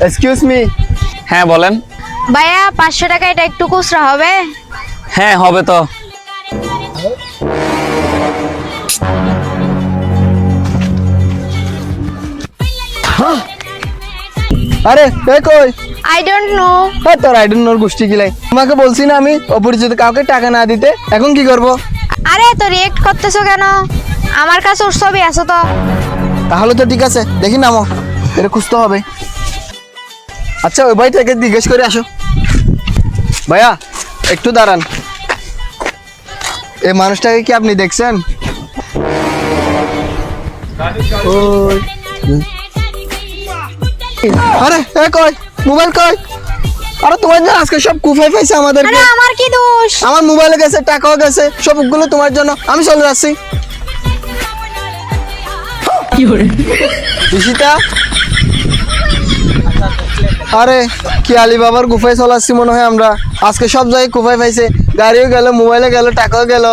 Excuse me. হ্যাঁ বলেন। ভাইয়া 500 টাকা এটা একটু খুচরা হবে? হ্যাঁ হবে তো। আরে এই কই? I don't know. তোর আই ডোন্ট নোর গোষ্ঠী গিলাই। তোমাকে বলছি না আমি অপরিচিত কাউকে টাকা না দিতে। এখন কি করব? আরে তো রিয়েক্ট করতেছো কেন? আমার কাছে ওর ছবি আছে তো। তাহলে তো ঠিক আছে, দেখি নামো, এটা খুঁজতে হবে। আচ্ছা ওই ভাইটাকে জিজ্ঞেস করে আসো। ভাইয়া একটু দাঁড়ান, এই মানুষটাকে কি আপনি দেখছেন? ওই। আরে এ কই মোবাইল কই? আরে তোমার জন্য আজকে সব কুফাই পাইছে আমাদেরকে। আরে আমার কি দোষ? আমার মোবাইলে গেছে, টাকাও গেছে, সবগুলো তোমার জন্য। আমি চলে যাচ্ছি। ঈশিতা, আরে কি আলী বাবার গুফায় চলাচ্ছি মনে হয় আমরা। আজকে সব জায়গায় কুফাই পাইছে, গাড়িও গেল, মোবাইলে গেল, টাকাও গেল।